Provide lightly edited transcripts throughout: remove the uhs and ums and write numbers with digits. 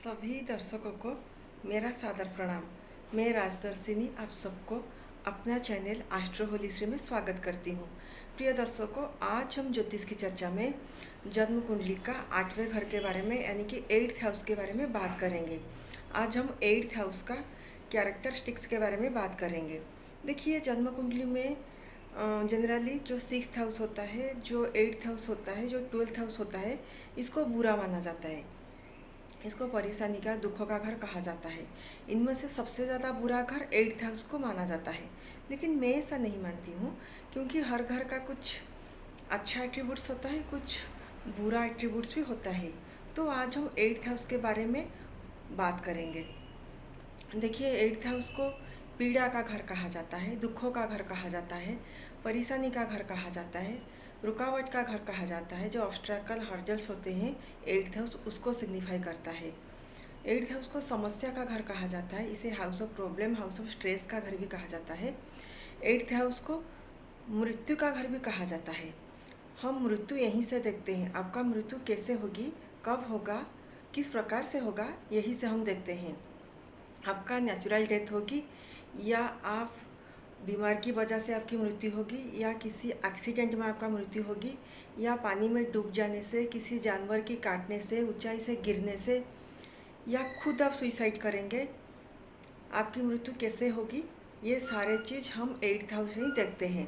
सभी दर्शकों को मेरा सादर प्रणाम। मैं राजदर्शिनी आप सबको अपना चैनल एस्ट्रो होलीश्री में स्वागत करती हूँ। प्रिय दर्शकों, आज हम ज्योतिष की चर्चा में जन्म कुंडली का 8वें घर के बारे में यानी कि 8th हाउस के बारे में बात करेंगे। आज हम 8th हाउस का कैरेक्टरिस्टिक्स के बारे में बात करेंगे। देखिए, जन्म कुंडली में जनरली जो 6th हाउस होता है, जो 8th हाउस होता है, जो 12th हाउस होता है, इसको बुरा माना जाता है। इसको परेशानी का, दुखों का घर कहा जाता है। इनमें से सबसे ज़्यादा बुरा घर 8th हाउस को माना जाता है, लेकिन मैं ऐसा नहीं मानती हूँ, क्योंकि हर घर का कुछ अच्छा एट्रीब्यूट्स होता है, कुछ बुरा एट्रीब्यूट्स भी होता है। तो आज हम 8th हाउस के बारे में बात करेंगे। देखिए, 8th हाउस को पीड़ा का घर कहा जाता है, दुखों का घर कहा जाता है, परेशानी का घर कहा जाता है, रुकावट का घर कहा जाता है। जो ऑब्स्ट्रकल हर्डल्स होते हैं, 8th हाउस उसको सिग्निफाई करता है। 8th हाउस को समस्या का घर कहा जाता है। इसे house of problem, house of stress का घर भी कहा जाता है। 8th हाउस को मृत्यु का घर भी कहा जाता है। हम मृत्यु यहीं से देखते हैं। आपका मृत्यु कैसे होगी, कब होगा, किस प्रकार से होगा, यही से हम देखते हैं। आपका नेचुरल डेथ होगी, या आप बीमार की वजह से आपकी मृत्यु होगी, या किसी एक्सीडेंट में आपका मृत्यु होगी, या पानी में डूब जाने से, किसी जानवर की काटने से, ऊंचाई से गिरने से, या खुद आप सुसाइड करेंगे, आपकी मृत्यु कैसे होगी, ये सारे चीज़ हम 8th हाउस से ही देखते हैं।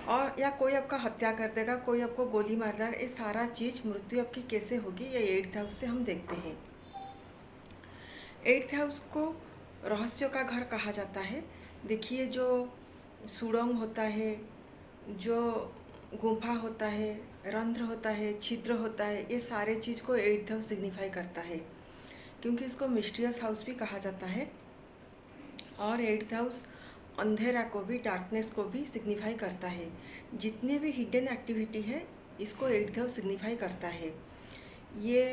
और या कोई आपका हत्या कर देगा, कोई आपको गोली मार देगा, ये सारा चीज़ मृत्यु आपकी कैसे होगी, ये 8th हाउस से हम देखते हैं। 8th हाउस को रहस्यों का घर कहा जाता है। देखिए, जो सुड़ंग होता है, जो गुफा होता है, रंध्र होता है, छिद्र होता है, ये सारे चीज़ को 8th हाउस सिग्निफाई करता है, क्योंकि इसको मिस्टीरियस हाउस भी कहा जाता है। और 8th हाउस अंधेरा को भी, डार्कनेस को भी सिग्निफाई करता है। जितने भी हिडन एक्टिविटी है, इसको 8th हाउस सिग्निफाई करता है। ये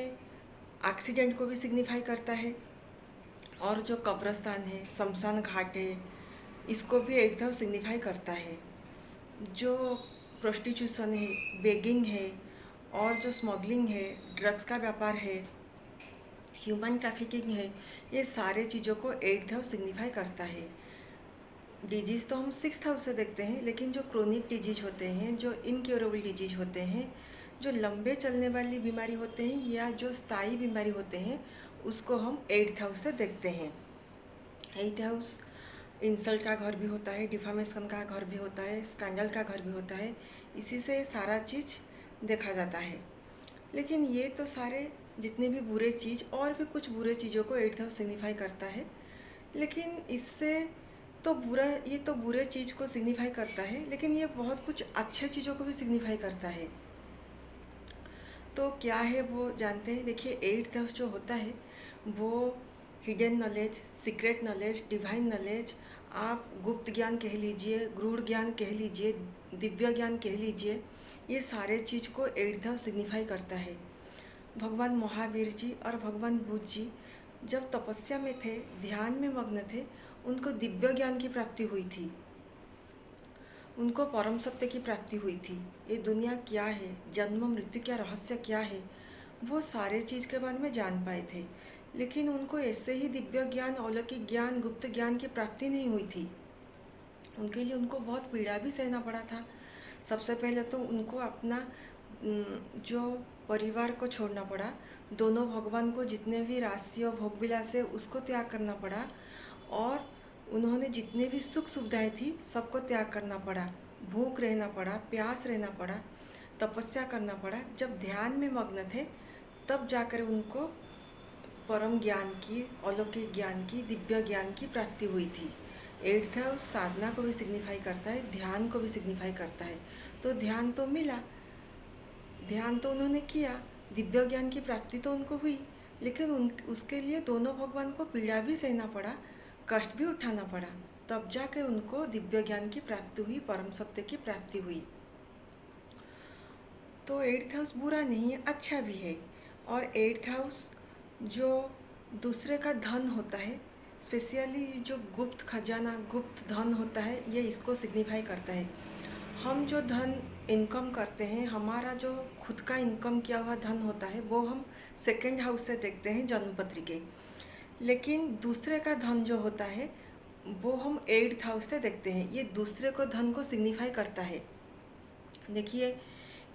एक्सीडेंट को भी सिग्निफाई करता है। और जो कब्रस्तान है, शमशान घाट है, इसको भी 8th हाउस सिग्निफाई करता है। जो प्रोस्टिट्यूशन है, बेगिंग है, और जो स्मगलिंग है, ड्रग्स का व्यापार है, ह्यूमन ट्रैफिकिंग है, ये सारे चीज़ों को 8th हाउस सिग्निफाई करता है। डिजीज़ तो हम 6th हाउस से देखते हैं, लेकिन जो क्रोनिक डिजीज होते हैं, जो इनक्योरेबल डिजीज होते हैं, जो लंबे चलने वाली बीमारी होते हैं, या जो स्थायी बीमारी होते हैं, उसको हम 8th हाउस से देखते हैं। 8th हाउस इंसल्ट का घर भी होता है, डिफामेशन का घर भी होता है, स्कैंडल का घर भी होता है। इसी से सारा चीज़ देखा जाता है। लेकिन ये तो सारे जितने भी बुरे चीज़, और भी कुछ बुरे चीज़ों को 8th हाउस सिग्निफाई करता है, लेकिन इससे तो बुरा, ये तो बुरे चीज़ को सिग्निफाई करता है, लेकिन ये बहुत कुछ अच्छे चीज़ों को भी सिग्निफाई करता है। तो क्या है वो जानते हैं। देखिए, 8th हाउस जो होता है, वो hidden knowledge, secret knowledge, divine knowledge, आप गुप्त ज्ञान कह लीजिए, गूढ़ ज्ञान कह लीजिए, दिव्य ज्ञान कह लीजिए, ये सारे चीज़ को 8th हाउस सिग्निफाई करता है। भगवान महावीर जी और भगवान बुद्ध जी जब तपस्या में थे, ध्यान में मग्न थे, उनको दिव्य ज्ञान की प्राप्ति हुई थी, उनको परम सत्य की प्राप्ति हुई थी। ये दुनिया क्या है, जन्म मृत्यु क्या रहस्य क्या है, वो सारे चीज़ के बारे में जान पाए थे। लेकिन उनको ऐसे ही दिव्य ज्ञान, अलौकिक ज्ञान, गुप्त ज्ञान की प्राप्ति नहीं हुई थी। उनके लिए उनको बहुत पीड़ा भी सहना पड़ा था। सबसे पहले तो उनको अपना जो परिवार को छोड़ना पड़ा, दोनों भगवान को जितने भी राशि और भोगविलास है उसको त्याग करना पड़ा, और उन्होंने जितने भी सुख सुविधाएं थी सबको त्याग करना पड़ा। भूख रहना पड़ा, प्यास रहना पड़ा, तपस्या करना पड़ा। जब ध्यान में मग्न थे, तब जाकर उनको परम ज्ञान की, अलौकिक ज्ञान की, दिव्य ज्ञान की प्राप्ति हुई थी। 8th हाउस साधना को भी सिग्निफाई करता है, ध्यान को भी सिग्निफाई करता है। तो ध्यान तो मिला, ध्यान तो उन्होंने किया, दिव्य ज्ञान की प्राप्ति तो उनको हुई, लेकिन उसके लिए दोनों भगवान को पीड़ा भी सहना पड़ा, कष्ट भी उठाना पड़ा, तब जाकर उनको दिव्य ज्ञान की प्राप्ति हुई, परम सत्य की प्राप्ति हुई। तो 8th हाउस बुरा नहीं है, अच्छा भी है। और 8th हाउस जो दूसरे का धन होता है, स्पेशली जो गुप्त खजाना, गुप्त धन होता है, ये इसको सिग्निफाई करता है। हम जो धन इनकम करते हैं, हमारा जो खुद का इनकम किया हुआ धन होता है वो हम सेकंड हाउस से देखते हैं जन्मपत्री के। लेकिन दूसरे का धन जो होता है वो हम एट्थ हाउस से देखते हैं। ये दूसरे को धन को सिग्निफाई करता है। देखिए,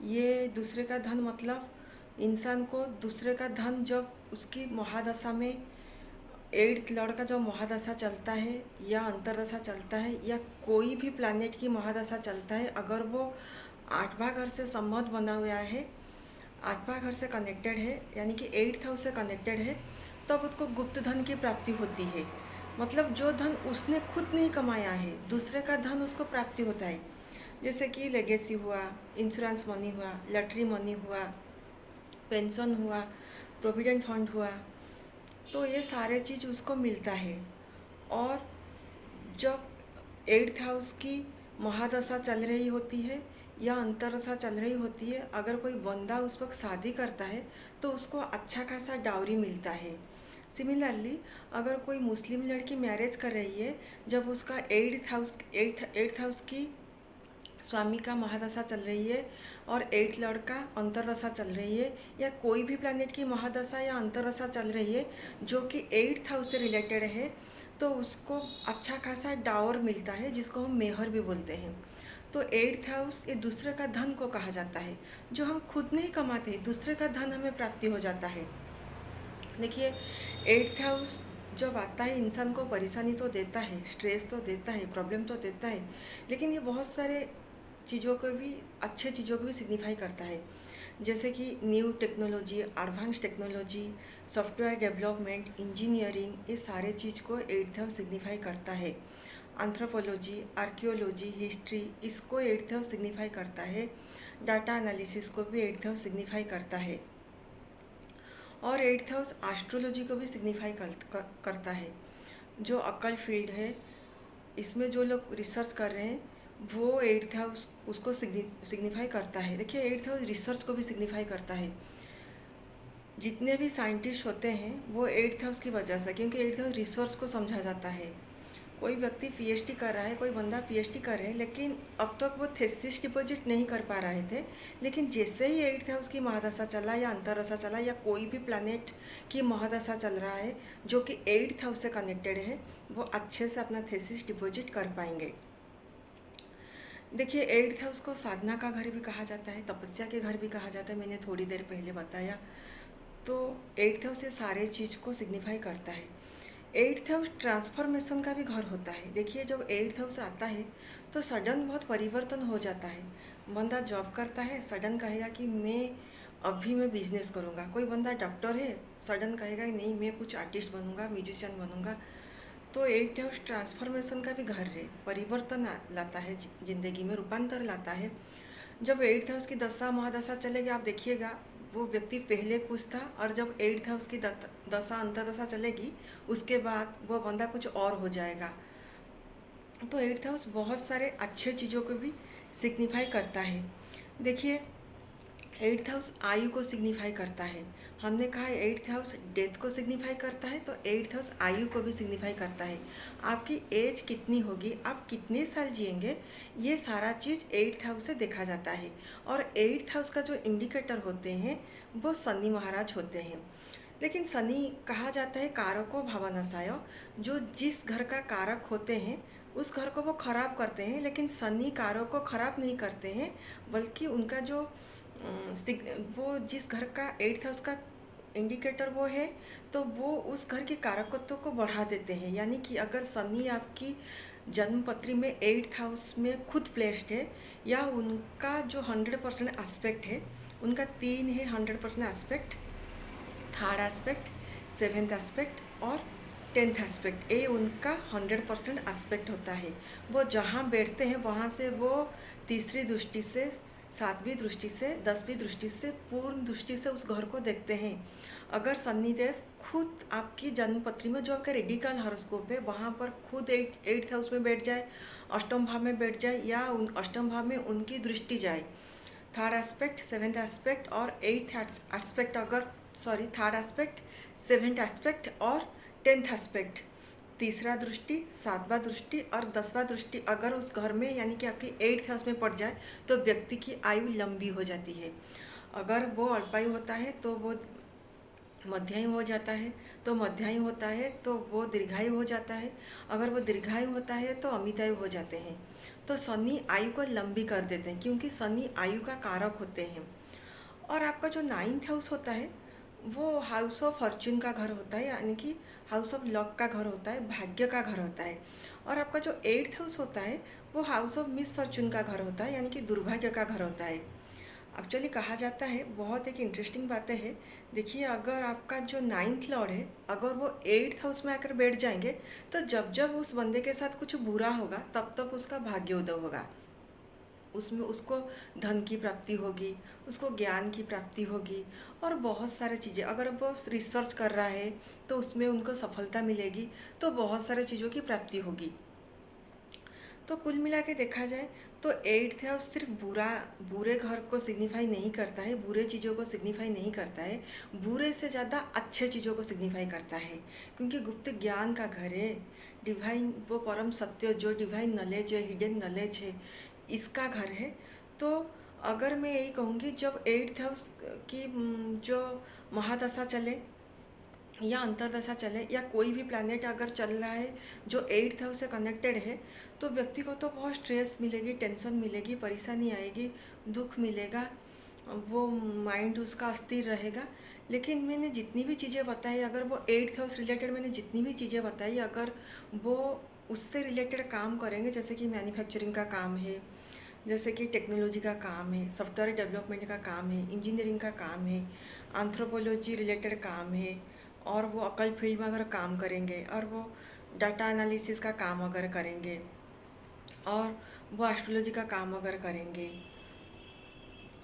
ये दूसरे का धन मतलब इंसान को दूसरे का धन जब उसकी महादशा में एट्थ लॉर्ड का जो महादशा चलता है या अंतरदशा चलता है या कोई भी प्लैनेट की महादशा चलता है, अगर वो आठवां घर से संबंध बना हुआ है, आठवां घर से कनेक्टेड है, यानी कि एट्थ हाउस से कनेक्टेड है, तब उसको गुप्त धन की प्राप्ति होती है। मतलब जो धन उसने खुद नहीं कमाया है, दूसरे का धन उसको प्राप्ति होता है। जैसे कि लेगेसी हुआ, इंश्योरेंस मनी हुआ, लॉटरी मनी हुआ, पेंशन हुआ, प्रोविडेंट फंड हुआ, तो ये सारे चीज़ उसको मिलता है। और जब एट्थ हाउस की महादशा चल रही होती है या अंतरदशा चल रही होती है, अगर कोई बंदा उस वक्त शादी करता है तो उसको अच्छा खासा डाउरी मिलता है। सिमिलरली अगर कोई मुस्लिम लड़की मैरिज कर रही है, जब उसका एट्थ हाउस की स्वामी का महादशा चल रही है और एट्थ लॉर्ड का अंतरदशा चल रही है, या कोई भी प्लैनेट की महादशा या अंतरदशा चल रही है जो कि एट्थ हाउस से रिलेटेड है, तो उसको अच्छा खासा डावर मिलता है, जिसको हम मेहर भी बोलते हैं। तो एट्थ हाउस ये दूसरे का धन को कहा जाता है, जो हम खुद नहीं कमाते, दूसरे का धन हमें प्राप्ति हो जाता है। देखिए, एट्थ हाउस जब आता है इंसान को परेशानी तो देता है, स्ट्रेस तो देता है, प्रॉब्लम तो देता है, लेकिन ये बहुत सारे चीज़ों को भी, अच्छे चीज़ों को भी सिग्निफाई करता है। जैसे कि new technology, advance technology, software development, engineering, ये सारे चीज़ को एट्थ हाउस सिग्निफाई करता है। एंथ्रोपोलॉजी, आर्कियोलॉजी, हिस्ट्री, इसको एट्थ हाउस सिग्निफाई करता है। डाटा एनालिसिस को भी एट्थ हाउस सिग्निफाई करता है। और एट्थ हाउस एस्ट्रोलॉजी को भी सिग्निफाई करता है। जो अकल फील्ड है, इसमें जो लोग रिसर्च कर रहे हैं वो एट्थ हाउस उसको सिग्निफाई करता है। देखिए, एट्थ हाउस रिसर्च को भी सिग्निफाई करता है। जितने भी साइंटिस्ट होते हैं वो एट्थ हाउस की वजह से, क्योंकि एट्थ हाउस रिसर्च को समझा जाता है। कोई व्यक्ति पीएचडी कर रहा है, कोई बंदा पीएचडी कर रहे हैं, लेकिन अब तक वो थीसिस डिपॉजिट नहीं कर पा रहे थे, लेकिन जैसे ही एट्थ हाउस की महादशा चला या अंतरदशा चला या कोई भी प्लैनेट की महादशा चल रहा है जो कि एट्थ हाउस से कनेक्टेड है, वो अच्छे से अपना थीसिस डिपॉजिट कर पाएंगे। देखिए, एट्थ हाउस को साधना का घर भी कहा जाता है, तपस्या के घर भी कहा जाता है, मैंने थोड़ी देर पहले बताया। तो एट्थ हाउस ये सारे चीज़ को सिग्निफाई करता है। एट्थ हाउस ट्रांसफॉर्मेशन का भी घर होता है। देखिए, जब एट्थ हाउस आता है तो सडन बहुत परिवर्तन हो जाता है। बंदा जॉब करता है, सडन कहेगा कि मैं बिजनेस करूँगा। कोई बंदा डॉक्टर है, सडन कहेगा नहीं मैं कुछ आर्टिस्ट बनूँगा, म्यूजिशियन बनूँगा। तो एट्थ हाउस ट्रांसफॉर्मेशन का भी घर है, परिवर्तन लाता है, जिंदगी में रूपांतर लाता है। जब एट्थ हाउस की दशा महादशा चलेगी, आप देखिएगा वो व्यक्ति पहले कुछ था, और जब एट्थ हाउस की दशा अंतरदशा चलेगी उसके बाद वो बंदा कुछ और हो जाएगा। तो एट्थ हाउस बहुत सारे अच्छे चीज़ों को भी सिग्निफाई करता है। देखिए, एट्थ हाउस आयु को सिग्निफाई करता है। हमने कहा एट्थ हाउस डेथ को सिग्निफाई करता है, तो एट्थ हाउस आयु को भी सिग्निफाई करता है। आपकी एज कितनी होगी, आप कितने साल जिएंगे, ये सारा चीज़ एट्थ हाउस से देखा जाता है। और एट्थ हाउस का जो इंडिकेटर होते हैं वो शनि महाराज होते हैं। लेकिन शनि कहा जाता है कारको भवनसाय, जो जिस घर का कारक होते हैं उस घर को वो खराब करते हैं, लेकिन शनि कारक को खराब नहीं करते हैं, बल्कि उनका जो वो जिस घर का एट्थ हाउस का इंडिकेटर वो है, तो वो उस घर के कारकत्व को बढ़ा देते हैं। यानी कि अगर शनि आपकी जन्मपत्री में एट्थ हाउस में खुद प्लेस्ड है, या उनका जो 100% एस्पेक्ट है, उनका 3 है 100% aspect, third aspect, seventh aspect और 10th एस्पेक्ट, ये उनका 100% एस्पेक्ट होता है। वो जहाँ बैठते हैं वहाँ से वो तीसरी दृष्टि से, 7वीं दृष्टि से, 10वीं दृष्टि से, पूर्ण दृष्टि से उस घर को देखते हैं। अगर शनिदेव खुद आपकी जन्मपत्री में जो आपका रेडिकल हॉरोस्कोप है वहाँ पर खुद एट्थ हाउस में बैठ जाए, अष्टम भाव में बैठ जाए, या अष्टम भाव में उनकी दृष्टि जाए, थर्ड एस्पेक्ट, सेवेंथ एस्पेक्ट और eighth aspect, third aspect, seventh aspect और 10th एस्पेक्ट, तीसरा दृष्टि, सातवां दृष्टि और 10वां दृष्टि अगर उस घर में यानी कि आपकी 8th हाउस में पड़ जाए तो व्यक्ति की आयु लंबी हो जाती है। अगर वो अल्पायु होता है तो वो मध्यायु हो जाता है, तो मध्यायु होता है तो वो दीर्घायु हो जाता है, अगर वो दीर्घायु होता है तो अमितायु हो जाते हैं। तो शनि आयु को लंबी कर देते हैं क्योंकि शनि आयु का कारक होते हैं। और आपका जो 9th हाउस होता है वो हाउस ऑफ फॉर्च्यून का घर होता है, यानी कि हाउस ऑफ लक का घर होता है, भाग्य का घर होता है। और आपका जो 8th हाउस होता है वो हाउस ऑफ मिसफॉर्च्यून का घर होता है, यानी कि दुर्भाग्य का घर होता है। एक्चुअली कहा जाता है, बहुत एक इंटरेस्टिंग बातें हैं। देखिए, अगर आपका जो 9th लॉर्ड है अगर वो 8th हाउस में आकर बैठ जाएंगे तो जब जब उस बंदे के साथ कुछ बुरा होगा तब तक उसका भाग्योदय होगा, उसमें उसको धन की प्राप्ति होगी, उसको ज्ञान की प्राप्ति होगी और बहुत सारी चीज़ें। अगर वो रिसर्च कर रहा है तो उसमें उनको सफलता मिलेगी, तो बहुत सारी चीज़ों की प्राप्ति होगी। तो कुल मिला के देखा जाए तो 8th हाउस सिर्फ बुरे घर को सिग्निफाई नहीं करता है, बुरे चीज़ों को सिग्निफाई नहीं करता है, बुरे से ज़्यादा अच्छे चीज़ों को सिग्निफाई करता है क्योंकि गुप्त ज्ञान का घर है, डिवाइन वो परम सत्य जो डिवाइन नॉलेज है, हिडन नॉलेज है, इसका घर है। तो अगर मैं यही कहूँगी, जब 8th हाउस की जो महादशा चले या अंतरदशा चले या कोई भी प्लैनेट अगर चल रहा है जो 8th हाउस से कनेक्टेड है, तो व्यक्ति को तो बहुत स्ट्रेस मिलेगी, टेंशन मिलेगी, परेशानी आएगी, दुख मिलेगा, वो माइंड उसका अस्थिर रहेगा। लेकिन मैंने जितनी भी चीज़ें बताई, अगर वो 8th हाउस रिलेटेड मैंने जितनी भी चीज़ें बताई, अगर वो उससे रिलेटेड काम करेंगे, जैसे कि मैन्युफैक्चरिंग का काम है, जैसे कि टेक्नोलॉजी का काम है, सॉफ्टवेयर डेवलपमेंट का काम है, इंजीनियरिंग का काम है, एंथ्रोपोलॉजी रिलेटेड काम है, और वो अकल फील्ड में अगर काम करेंगे और वो डाटा एनालिसिस का काम अगर करेंगे और वो एस्ट्रोलॉजी का काम अगर करेंगे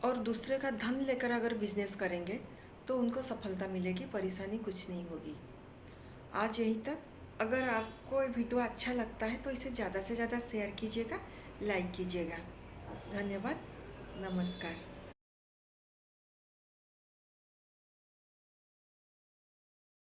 और दूसरे का धन लेकर अगर बिजनेस करेंगे तो उनको सफलता मिलेगी, परेशानी कुछ नहीं होगी। आज यहीं तक। अगर आपको ये वीडियो अच्छा लगता है तो इसे ज़्यादा से ज़्यादा शेयर कीजिएगा, लाइक कीजिएगा। धन्यवाद, नमस्कार।